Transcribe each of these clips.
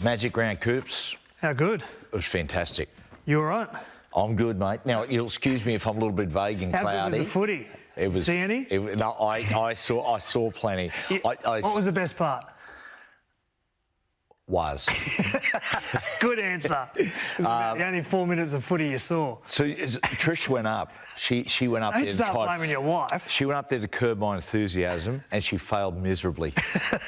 Magic round, Coops. How good? It was fantastic. You all right? I'm good, mate. Now, you'll excuse me if I'm a little bit vague and cloudy. How good was the footy? It was. See any? No, I saw plenty. What was the best part? Good answer. The only 4 minutes of footy you saw. So Trish went up. She went up Don't there. start blaming your wife. She went up there to curb my enthusiasm, and she failed miserably.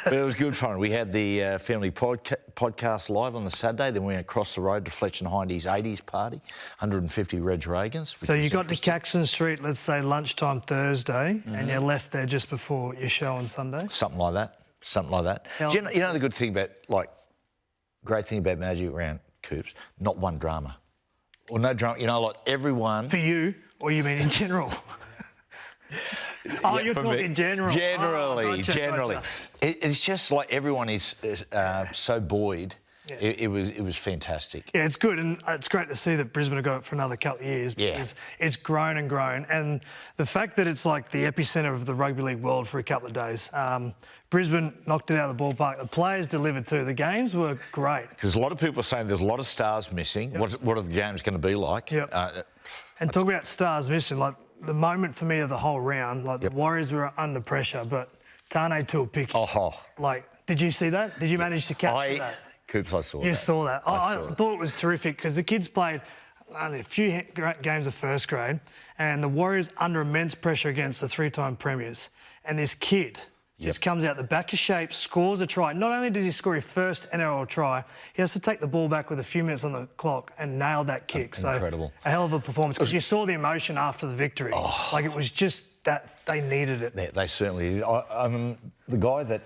But it was good fun. We had the family podcast live on the Saturday. Then we went across the road to Fletch and Hindy's 80s party, 150 Reg Reagans. So you got to Caxton Street, let's say lunchtime Thursday, and you left there just before your show on Sunday. Something like that. Something like that. You know the good thing about great thing about Magic Round, Coops, not one drama. Or no drama, everyone... For you, or you mean in general? You're talking general. Generally. It's just like everyone is so buoyed. Yeah. It was fantastic. Yeah, it's good, and it's great to see that Brisbane have got it for another couple of years because it's grown and grown. And the fact that it's like the epicentre of the rugby league world for a couple of days. Brisbane knocked it out of the ballpark. The players delivered too. The games were great. Because a lot of people are saying there's a lot of stars missing. Yep. What are the games going to be like? Yep. And talk about stars missing, like the moment for me of the whole round, the Warriors were under pressure, but Tane Tuapiki. Did you see that? Did you manage to capture that? Coops, I saw that. You saw that. I thought it was terrific because the kids played only a few games of first grade and the Warriors under immense pressure against the three-time premiers. And this kid just comes out the back of shape, scores a try. Not only does he score his first NRL try, he has to take the ball back with a few minutes on the clock and nail that kick. Incredible. So a hell of a performance because you saw the emotion after the victory. It was just that they needed it. They certainly did. The guy that...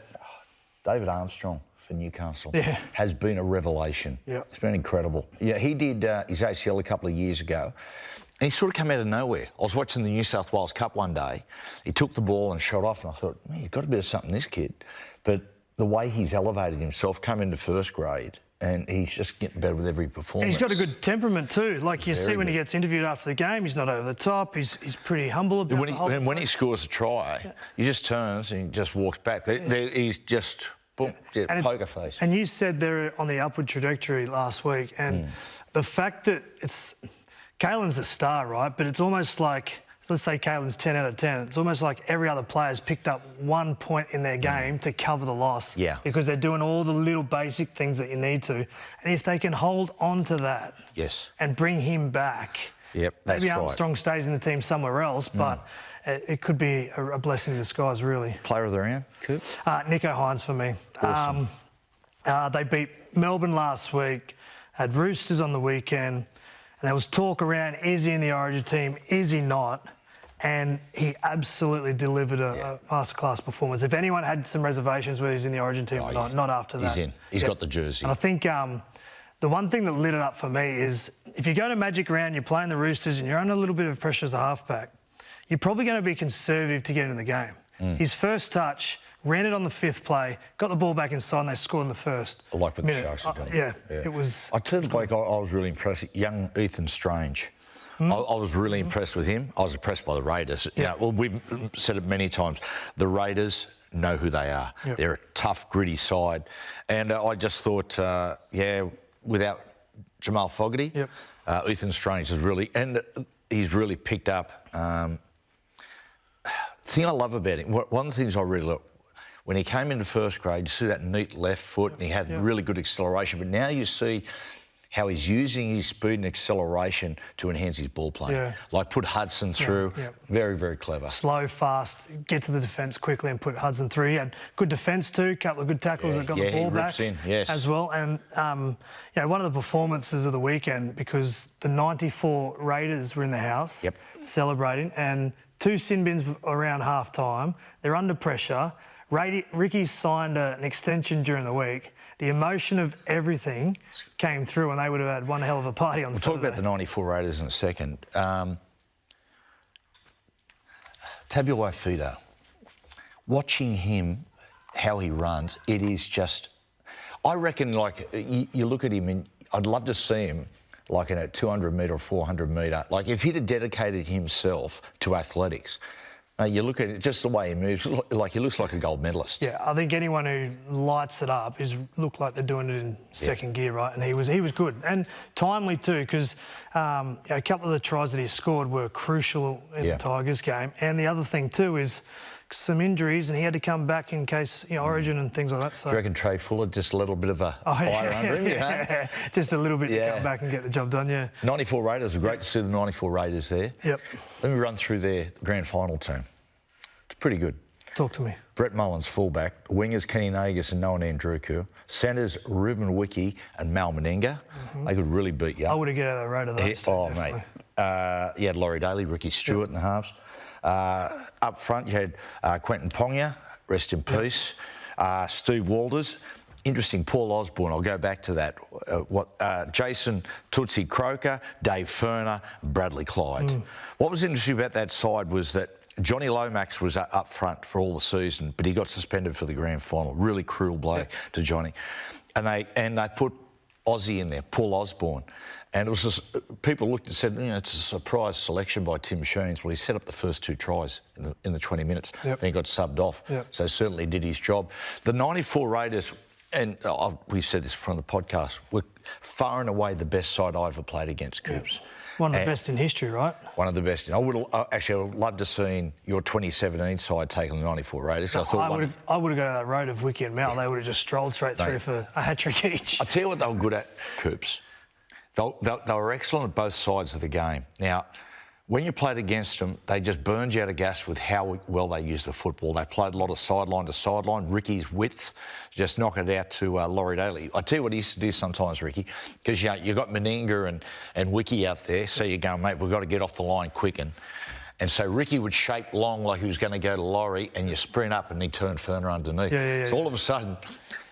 David Armstrong for Newcastle has been a revelation. Yeah. It's been incredible. Yeah, he did his ACL a couple of years ago, and he sort of came out of nowhere. I was watching the New South Wales Cup one day. He took the ball and shot off, and I thought, man, he's got a bit of something, this kid. But the way he's elevated himself, come into first grade, and he's just getting better with every performance. And he's got a good temperament too. Like you see when he gets interviewed after the game, he's not over the top. He's pretty humble about the whole thing. When he scores a try, he just turns and he just walks back. He's just... Boom, poker face. And you said they're on the upward trajectory last week, and the fact that Caelan's a star, right? But it's almost like, let's say Caelan's 10 out of 10. It's almost like every other player's picked up 1 point in their game to cover the loss. Yeah. Because they're doing all the little basic things that you need to. And if they can hold on to that and bring him back, maybe Armstrong stays in the team somewhere else, but it could be a blessing in disguise, really. Player of the round, Coop? Nicho Hynes for me. Awesome. They beat Melbourne last week, had Roosters on the weekend, and there was talk around, is he in the Origin team, is he not? And he absolutely delivered a masterclass performance. If anyone had some reservations whether he's in the Origin team or not after that. He's in. He's got the jersey. And I think the one thing that lit it up for me is if you go to Magic Round, you're playing the Roosters and you're under a little bit of pressure as a halfback, you're probably going to be conservative to get in the game. His first touch, ran it on the 5th play, got the ball back inside and they scored in the first like with the Sharks have done. It was... I turned Blake, I was really impressed. Young Ethan Strange. I was really impressed with him. I was impressed by the Raiders. We've said it many times. The Raiders know who they are. They're a tough, gritty side. And I just thought, without Jamal Fogarty, Ethan Strange has really... And he's really picked up... The thing I love about him, one of the things I really love, when he came into first grade, you see that neat left foot and he had really good acceleration, but now you see how he's using his speed and acceleration to enhance his ball play. Like put Hudson through, very, very clever. Slow, fast, get to the defence quickly and put Hudson through. He had good defence too, a couple of good tackles that got the ball back as well. And one of the performances of the weekend, because the 94 Raiders were in the house celebrating, and 2 sin bins around half-time. They're under pressure. Ricky signed an extension during the week. The emotion of everything came through and they would have had one hell of a party on Saturday. We'll talk about the 94 Raiders in a second. Tabuai-Fidow, watching him, how he runs, it is just... I reckon, you look at him and I'd love to see him like in a 200 metre or 400 metre. Like if he'd have dedicated himself to athletics, You look at it, just the way he moves, like he looks like a gold medalist. Yeah, I think anyone who lights it up look like they're doing it in second gear, right? And he was good and timely too, because a couple of the tries that he scored were crucial in the Tigers game. And the other thing too is some injuries, and he had to come back in case Origin and things like that. So Do you reckon Trey Fuller just a little bit of a fire under him? Yeah, just a little bit to come back and get the job done. Yeah. 94 Raiders. Great to see the 94 Raiders there. Yep. Let me run through their grand final team. It's pretty good. Talk to me. Brett Mullins, fullback. Wingers, Kenny Nagas and Noah Andruku. Centres, Ruben Wiki and Mal Meninga. They could really beat you. I would have get out of the road of those two, mate. You had Laurie Daly, Ricky Stewart in the halves. Up front, you had Quentin Ponga, rest in peace. Steve Walters. Interesting, Paul Osborne, I'll go back to that. Jason Tootsie Croker, Dave Ferner, Bradley Clyde. What was interesting about that side was that Johnny Lomax was up front for all the season, but he got suspended for the grand final. Really cruel blow to Johnny. And they put Aussie in there, Paul Osborne. And it was just, people looked and said, it's a surprise selection by Tim Sheens. Well, he set up the first 2 tries in the 20 minutes. Then he got subbed off. So certainly did his job. The 94 Raiders, and we've said this from the podcast, were far and away the best side I ever played against, Coops. One of the best in history, right? One of the best. I would have loved to have seen your 2017 side taking the 94 Raiders. No, I would have gone down that road of Wiki and Mal. They would have just strolled straight through for a hat-trick each. I'll tell you what they were good at, Coops. They were excellent at both sides of the game. Now, when you played against them, they just burned you out of gas with how well they used the football. They played a lot of sideline to sideline. Ricky's width, just knock it out to Laurie Daly. I tell you what he used to do sometimes, Ricky, because you got Meninga and Wiki out there, so you're going, mate, we've got to get off the line quick. And so Ricky would shape long like he was going to go to Laurie, and you sprint up and he'd turn Ferner underneath. So all of a sudden,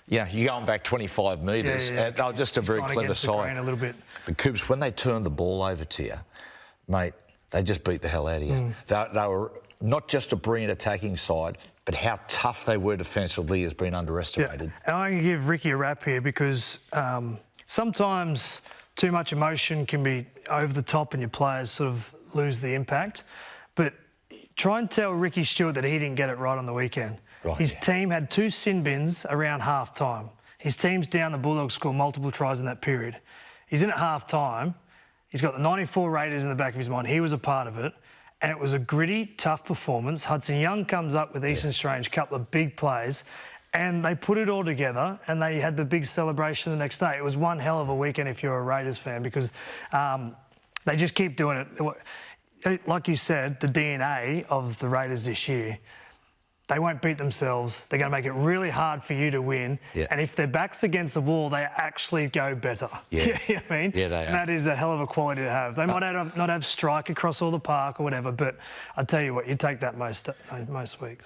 you're going back 25 metres. They were just a very clever side. A little bit. But Coops, when they turned the ball over to you, mate, they just beat the hell out of you. They were not just a brilliant attacking side, but how tough they were defensively has been underestimated. And I'm going to give Ricky a rap here because sometimes too much emotion can be over the top and your players sort of lose the impact. But try and tell Ricky Stewart that he didn't get it right on the weekend. His team had 2 sin bins around half-time. His team's down, the Bulldogs scored multiple tries in that period. He's in at half-time. He's got the 94 Raiders in the back of his mind. He was a part of it. And it was a gritty, tough performance. Hudson Young comes up with Easton Strange, a couple of big plays, and they put it all together and they had the big celebration the next day. It was one hell of a weekend if you're a Raiders fan because they just keep doing it. Like you said, the DNA of the Raiders this year, they won't beat themselves. They're going to make it really hard for you to win. And if their back's against the wall, they actually go better. You know what I mean? They are. That is a hell of a quality to have. They might not have strike across all the park or whatever, but I tell you what, you take that most weeks.